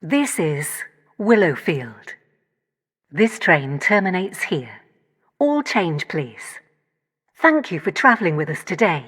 This is Willowfield. This train terminates here. All change, please. Thank you for travelling with us today.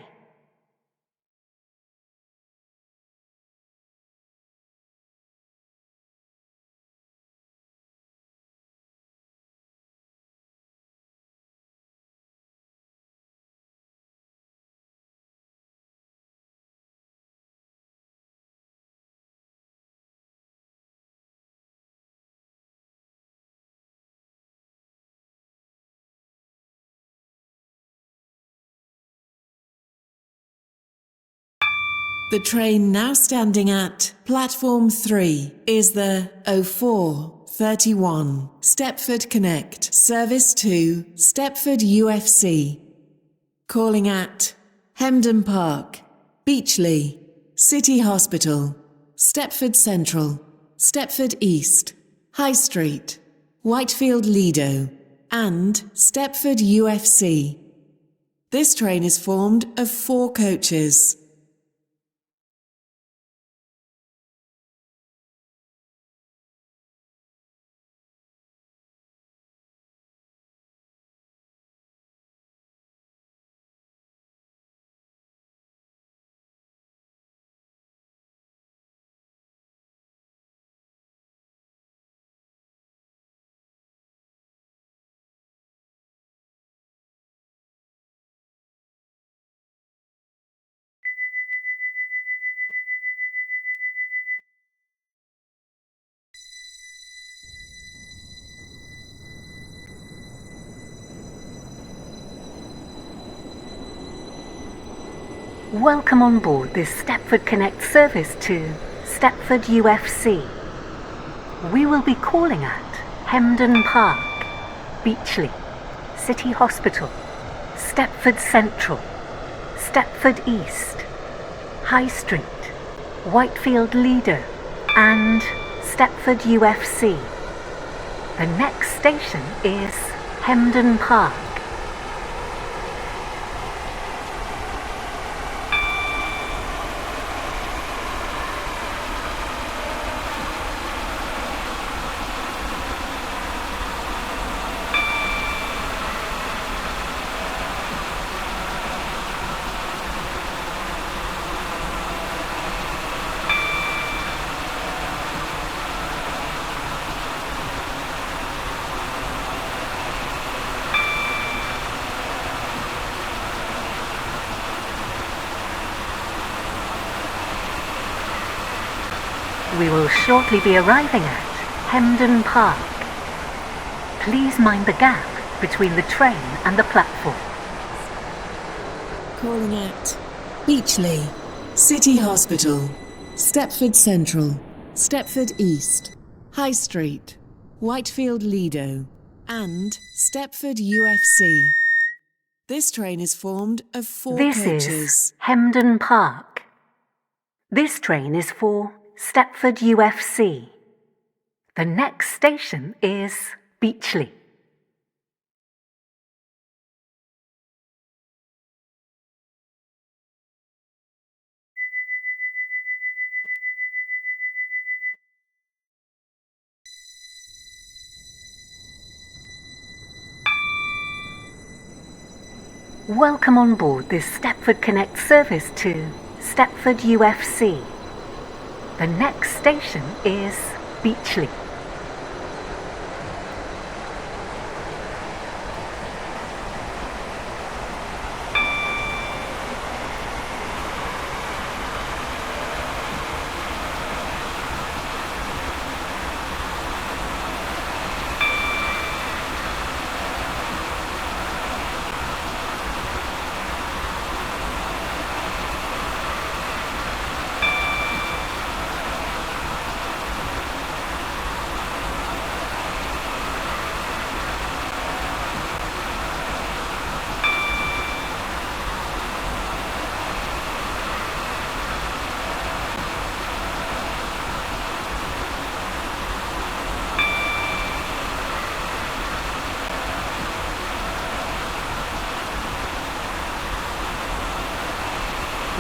The train now standing at Platform 3 is the 0431 Stepford Connect service to Stepford UFC. Calling at Hemden Park, Beechley, City Hospital, Stepford Central, Stepford East, High Street, Whitefield Lido, and Stepford UFC. This train is formed of 4 coaches. Welcome on board this Stepford Connect service to Stepford UFC. We will be calling at Hemden Park, Beechley, City Hospital, Stepford Central, Stepford East, High Street, Whitefield Lido, and Stepford UFC. The next station is Hemden Park. We will shortly be arriving at Hemden Park. Please mind the gap between the train and the platform. Calling at Beechley, City Hospital, Stepford Central, Stepford East, High Street, Whitefield Lido, and Stepford UFC. This train is formed of 4 This coaches. is Hemden Park. This train is for Stepford UFC. The next station is Beechley. Welcome on board this Stepford Connect service to Stepford UFC. The next station is Beechley.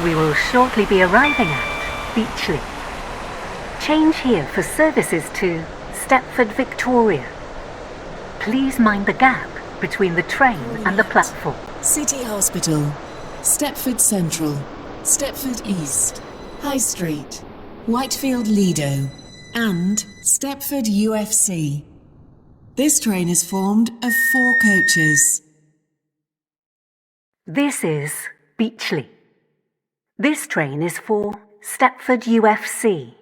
We will shortly be arriving at Beechley. Change here for services to Stepford Victoria. Please mind the gap between the train and the platform. City Hospital, Stepford Central, Stepford East, High Street, Whitefield Lido, and Stepford UFC. This train is formed of 4 coaches. This is Beachley. This train is for Stepford UFC.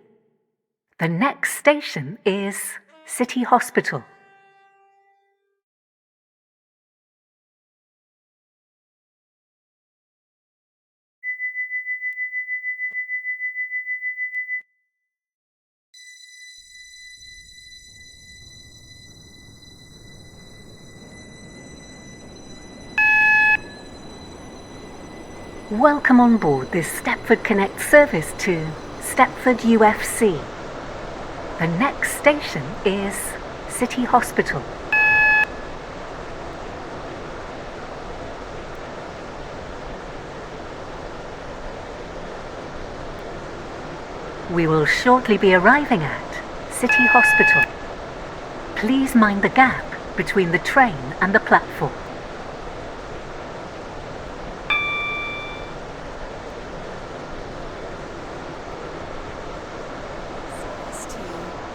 The next station is City Hospital. Welcome on board this Stepford Connect service to Stepford UFC. The next station is City Hospital. We will shortly be arriving at City Hospital. Please mind the gap between the train and the platform.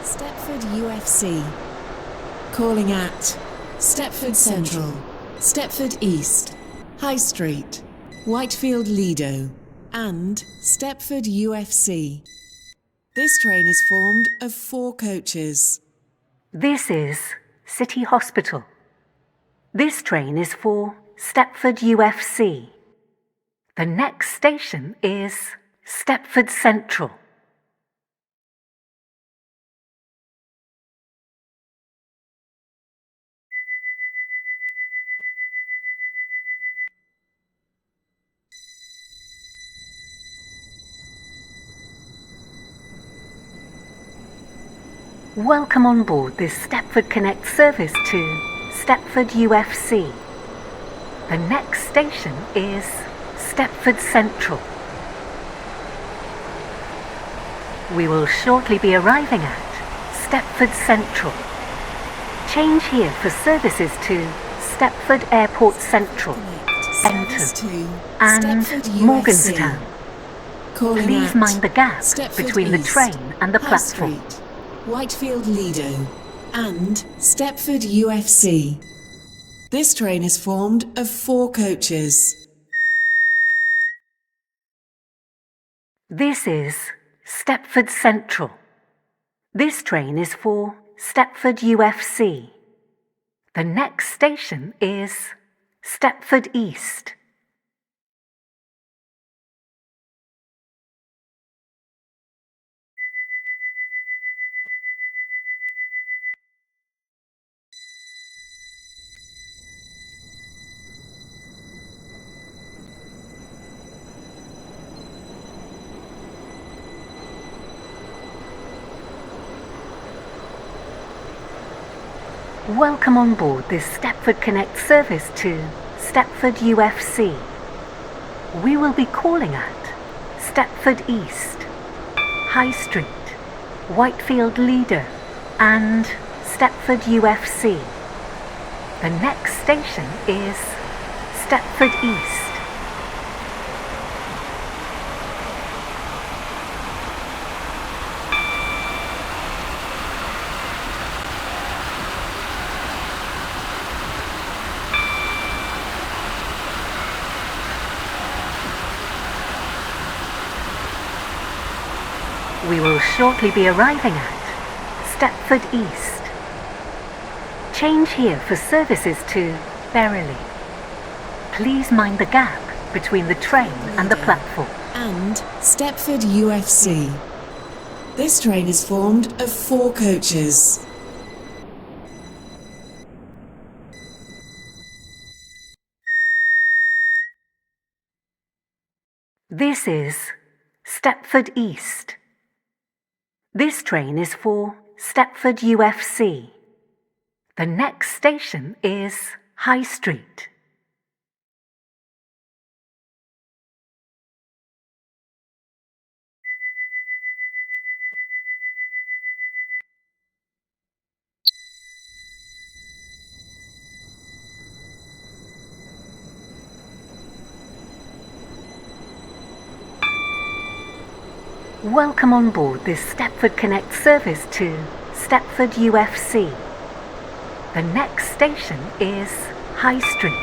Stepford UFC. Calling at Stepford Central, Stepford East, High Street, Whitefield Lido, and Stepford UFC. This train is formed of 4 coaches. This is City Hospital. This train is for Stepford UFC. The next station is Stepford Central. Welcome on board this Stepford Connect service to Stepford UFC. The next station is Stepford Central. We will shortly be arriving at Stepford Central. Change here for services to Stepford Airport Central, Enton, and Morganstown. Please mind the gap between the train and the platform. Whitefield Lido, and Stepford UFC. This train is formed of 4 coaches. This is Stepford Central. This train is for Stepford UFC. The next station is Stepford East. Welcome on board this Stepford Connect service to Stepford UFC. We will be calling at Stepford East, High Street, Whitefield Lido, and Stepford UFC. The next station is Stepford East. We will shortly be arriving at Stepford East. Change here for services to Berrily. Please mind the gap between the train and the platform. And Stepford UFC. This train is formed of 4 coaches. This is Stepford East. This train is for Stepford UFC. The next station is High Street. Welcome on board this Stepford Connect service to Stepford UFC. The next station is High Street.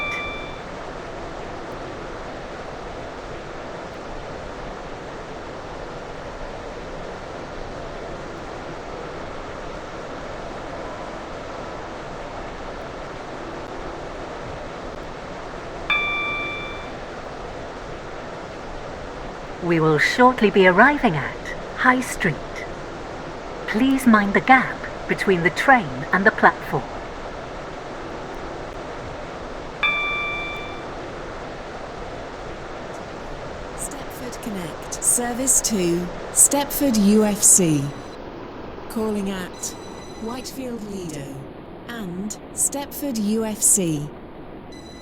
We will shortly be arriving at High Street. Please mind the gap between the train and the platform. Stepford Connect. Service to Stepford UFC. Calling at Whitefield Lido and Stepford UFC.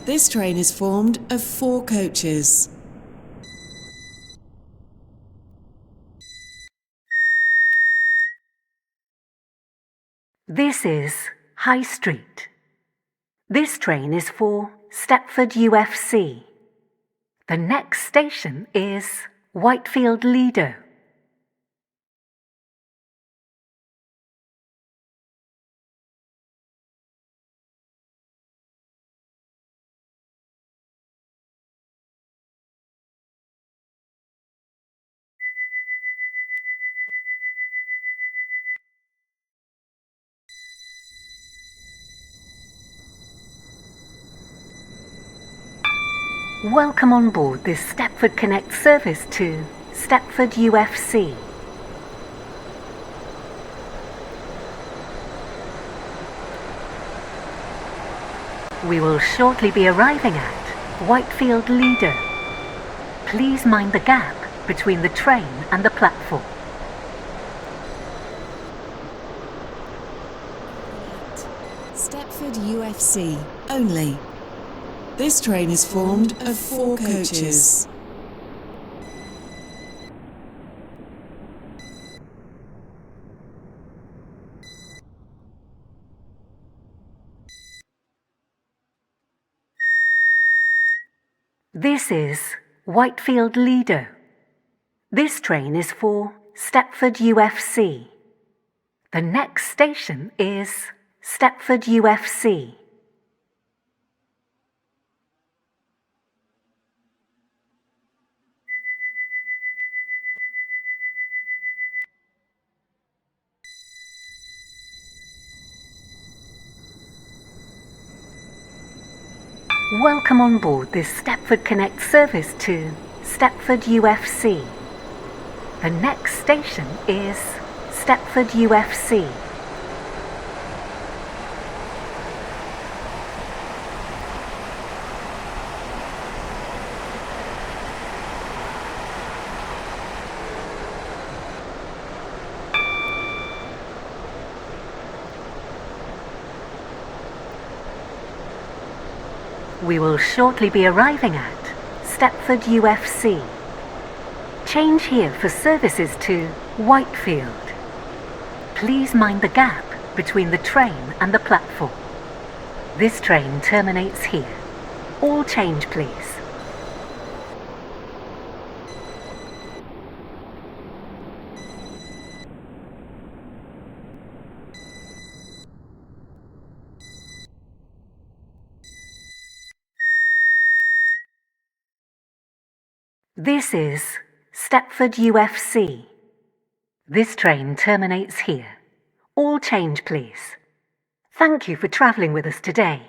This train is formed of 4 coaches. This is High Street. This train is for Stepford UFC. The next station is Whitefield Lido. Welcome on board this Stepford Connect service to Stepford UFC. We will shortly be arriving at Whitefield Lido. Please mind the gap between the train and the platform. Stepford UFC only. This train is formed of 4 coaches. This is Whitefield Lido. This train is for Stepford UFC. The next station is Stepford UFC. Welcome on board this Stepford Connect service to Stepford UFC. The next station is Stepford UFC. We will shortly be arriving at Stepford UFC. Change here for services to Whitefield. Please mind the gap between the train and the platform. This train terminates here. All change, please. This is Stepford UFC. This train terminates here. All change, please. Thank you for travelling with us today.